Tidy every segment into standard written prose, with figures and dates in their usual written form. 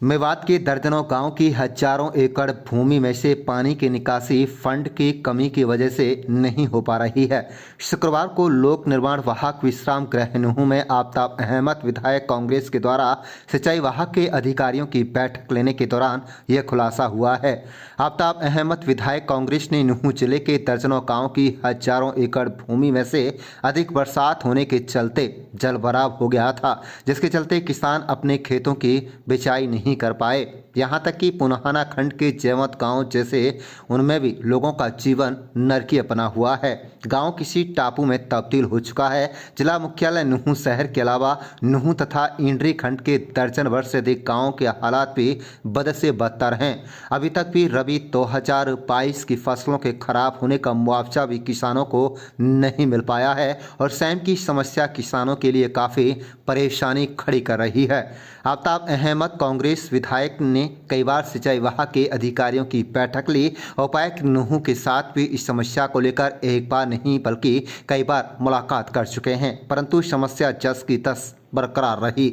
मेवात के दर्जनों गांव की हजारों एकड़ भूमि में से पानी की निकासी फंड की कमी की वजह से नहीं हो पा रही है। शुक्रवार को लोक निर्माण वाहक विश्राम गृह नुहू में आफ्ताब अहमद विधायक कांग्रेस के द्वारा सिंचाई वाहक के अधिकारियों की बैठक लेने के दौरान यह खुलासा हुआ है। आफ्ताब अहमद विधायक कांग्रेस ने नुहू जिले के दर्जनों गाँव की हजारों एकड़ भूमि में से अधिक बरसात होने के चलते जल भराव हो गया था, जिसके चलते किसान अपने खेतों की बिचाई नहीं कर पाए। यहां तक कि पुनहाना खंड के जैवत गांव जैसे उनमें भी लोगों का जीवन नरकीय बना हुआ है। गांव किसी टापू में तब्दील हो चुका है। जिला मुख्यालय नुहू शहर के अलावा नुहू तथा इंड्री खंड के दर्जन वर्ष से अधिक गाँव के हालात भी बद से बदतर हैं। अभी तक भी रबी 2022 की फसलों के खराब होने का मुआवजा भी किसानों को नहीं मिल पाया है और सैम की समस्या किसानों के लिए काफ़ी परेशानी खड़ी कर रही है। आफ्ताब अहमद कांग्रेस विधायक ने कई बार सिंचाई विभाग के अधिकारियों की बैठक ली और उपायुक्त नुहू के साथ भी इस समस्या को लेकर एक बार नहीं बल्कि कई बार मुलाकात कर चुके हैं, परंतु समस्या जस की तस बरकरार रही।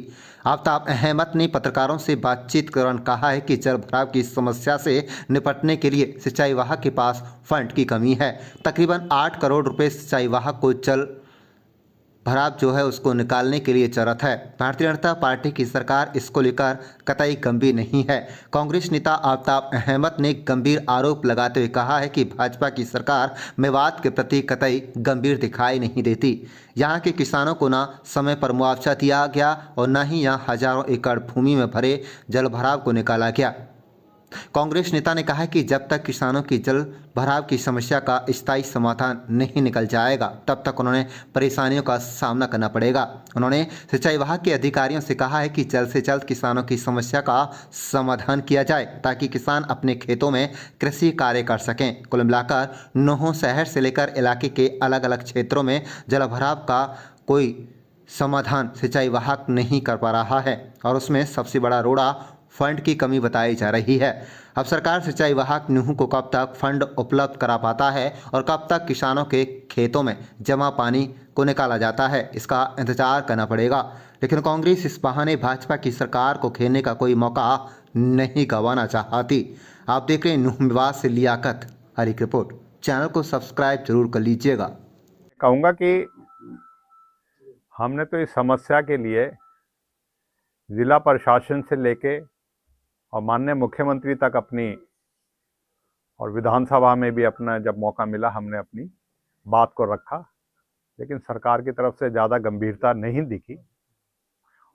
आफ्ताब अहमद ने पत्रकारों से बातचीत के दौरान कहा है कि जल भराव की समस्या से निपटने के लिए सिंचाई विभाग के पास फंड की कमी है। तकरीबन 8 करोड़ रुपए सिंचाई विभाग को जल भराव जो है उसको निकालने के लिए जरूरत है। भारतीय जनता पार्टी की सरकार इसको लेकर कतई गंभीर नहीं है। कांग्रेस नेता आफ्ताब अहमद ने गंभीर आरोप लगाते हुए कहा है कि भाजपा की सरकार मेवात के प्रति कतई गंभीर दिखाई नहीं देती। यहाँ के किसानों को ना समय पर मुआवजा दिया गया और न ही यहाँ हजारों एकड़ भूमि में भरे जल भराव को निकाला गया। कांग्रेस नेता ने कहा कि जब तक किसानों की जल भराव की समस्या का स्थायी समाधान नहीं निकल जाएगा तब तक उन्होंने परेशानियों का सामना करना पड़ेगा। उन्होंने सिंचाई विभाग के अधिकारियों से कहा है कि जल्द से जल्द किसानों की समस्या का समाधान किया जाए ताकि किसान अपने खेतों में कृषि कार्य कर सकें। कुल मिलाकर नुहू शहर से लेकर इलाके के अलग अलग क्षेत्रों में जल भराव का कोई समाधान सिंचाई विभाग नहीं कर पा रहा है और उसमें सबसे बड़ा रोड़ा फंड की कमी बताई जा रही है। अब सरकार सिंचाई विभाग नुहू को कब तक फंड उपलब्ध करा पाता है और कब तक किसानों के खेतों में जमा पानी को निकाला जाता है, इसका इंतजार करना पड़ेगा। लेकिन कांग्रेस इस बहाने भाजपा की सरकार को खेलने का कोई मौका नहीं गंवाना चाहती। आप देख रहे हैं नुहू मेवात से लियाकत हरी की रिपोर्ट। चैनल को सब्सक्राइब जरूर कर लीजिएगा। कहूँगा कि हमने तो इस समस्या के लिए जिला प्रशासन से लेके और माननीय मुख्यमंत्री तक अपनी और विधानसभा में भी अपना जब मौका मिला हमने अपनी बात को रखा, लेकिन सरकार की तरफ से ज़्यादा गंभीरता नहीं दिखी।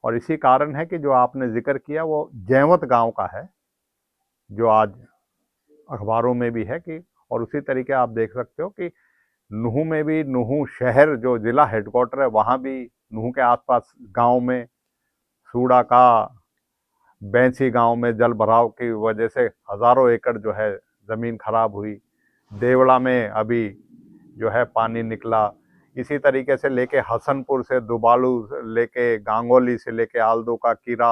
और इसी कारण है कि जो आपने जिक्र किया वो जैवत गांव का है, जो आज अखबारों में भी है कि, और उसी तरीके आप देख सकते हो कि नुहू में भी, नुहू शहर जो जिला हेडक्वार्टर है वहाँ भी नुहू के आसपास गांव में सूड़ा का बैंसी गांव में जल भराव की वजह से हज़ारों एकड़ जो है ज़मीन खराब हुई। देवड़ा में अभी जो है पानी निकला। इसी तरीके से लेके हसनपुर से दुबालू लेके गांगोली से लेके आलदो का कीरा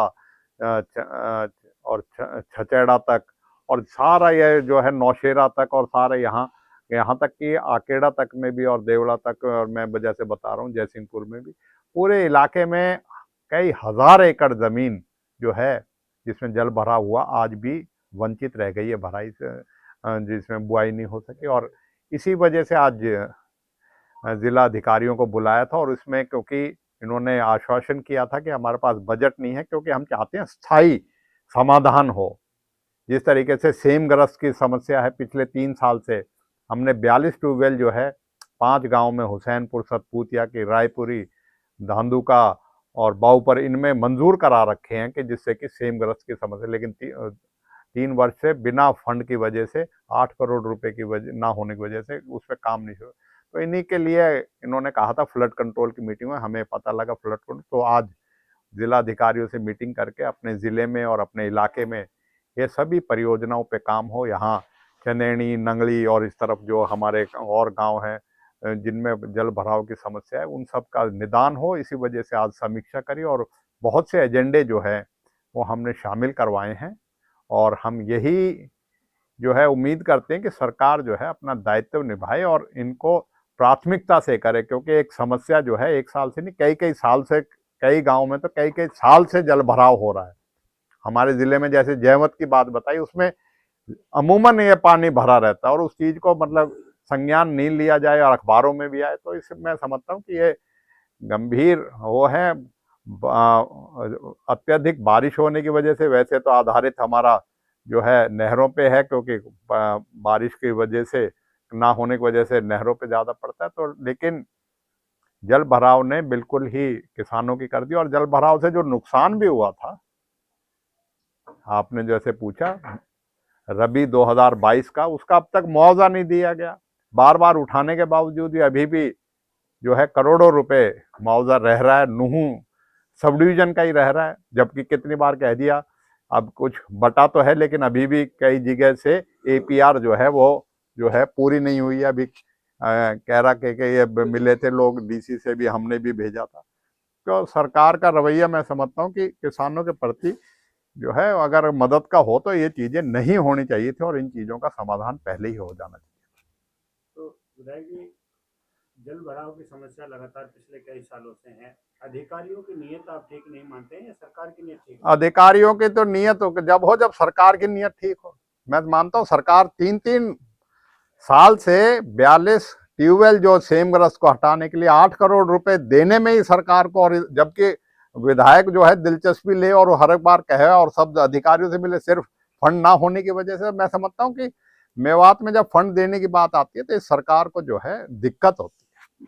और छचेड़ा तक और सारा ये जो है नौशेरा तक और सारा यहाँ तक कि आकेड़ा तक में भी और देवड़ा तक, और मैं जैसे बता रहा हूँ जयसिंहपुर में भी, पूरे इलाके में कई हज़ार एकड़ ज़मीन जो है जिसमें जल भरा हुआ आज भी वंचित रह गई है भराई से, जिसमें बुआई नहीं हो सकी। और इसी वजह से आज जिला अधिकारियों को बुलाया था और इसमें क्योंकि इन्होंने आश्वासन किया था कि हमारे पास बजट नहीं है, क्योंकि हम चाहते हैं स्थायी समाधान हो। जिस तरीके से सेमग्रस्त की समस्या है, पिछले 3 साल से हमने 42 ट्यूबवेल जो है 5 गाँव में, हुसैनपुर, सतपुतिया की, रायपुरी, धांधुका और बाऊपर, इनमें मंजूर करा रखे हैं कि जिससे कि सेमग्रस्त की समस्या, लेकिन 3 वर्ष से बिना फंड की वजह से 8 करोड़ रुपए की वजह ना होने की वजह से उस पर काम नहीं हुआ। तो इन्हीं के लिए इन्होंने कहा था फ्लड कंट्रोल की मीटिंग में, हमें पता लगा फ्लड कंट्रोल, तो आज जिला अधिकारियों से मीटिंग करके अपने ज़िले में और अपने इलाके में ये सभी परियोजनाओं पे काम हो। यहाँ चंदेड़ी, नंगली और इस तरफ जो हमारे और गाँव हैं जिनमें जल भराव की समस्या है, उन सब का निदान हो। इसी वजह से आज समीक्षा करी और बहुत से एजेंडे जो है वो हमने शामिल करवाए हैं और हम यही जो है उम्मीद करते हैं कि सरकार जो है अपना दायित्व निभाए और इनको प्राथमिकता से करे, क्योंकि एक समस्या जो है 1 साल से नहीं, कई साल से, कई गाँव में तो कई साल से जल भराव हो रहा है। हमारे जिले में जैसे जयवत की बात बताई, उसमें अमूमन ये पानी भरा रहता है और उस चीज को मतलब संज्ञान नहीं लिया जाए और अखबारों में भी आए, तो इससे मैं समझता हूँ कि ये गंभीर वो है। अत्यधिक बारिश होने की वजह से वैसे तो आधारित हमारा जो है नहरों पे है, क्योंकि बारिश की वजह से ना होने की वजह से नहरों पे ज़्यादा पड़ता है, तो लेकिन जल भराव ने बिल्कुल ही किसानों की कर दी। और जल भराव से जो नुकसान भी हुआ था, आपने जैसे पूछा रबी 2022 का, उसका अब तक मुआवजा नहीं दिया गया। बार बार उठाने के बावजूद भी अभी भी जो है करोड़ों रुपए मुआवजा रह रहा है, नूहू सब डिवीजन का ही रह रहा है, जबकि कितनी बार कह दिया, अब कुछ बटा तो है लेकिन अभी भी कई जगह से एपीआर जो है वो जो है पूरी नहीं हुई है। अभी कह रहा कि ये मिले थे लोग डीसी से भी, हमने भी भेजा था। तो सरकार का रवैया मैं समझता हूँ कि किसानों के प्रति जो है अगर मदद का हो तो ये चीजें नहीं होनी चाहिए थी और इन चीजों का समाधान पहले ही हो जाना चाहिए। तो विधायक जी, जल भराव की समस्या लगातार पिछले कई सालों से है। अधिकारियों की नीयत आप ठीक नहीं मानते हैं या सरकार की नीयत ठीक है? अधिकारियों की तो नीयत हो जब सरकार की नीयत ठीक हो। मैं मानता हूँ सरकार 3-3 साल से 42 ट्यूबवेल जो सेमग्रस्त को हटाने के लिए 8 करोड़ रुपए देने में ही सरकार को, और जबकि विधायक जो है दिलचस्पी ले और हर एक बार कहे और सब अधिकारियों से मिले, सिर्फ फंड ना होने की वजह से मैं समझता हूँ कि मेवात में जब फंड देने की बात आती है तो इस सरकार को जो है दिक्कत होती है।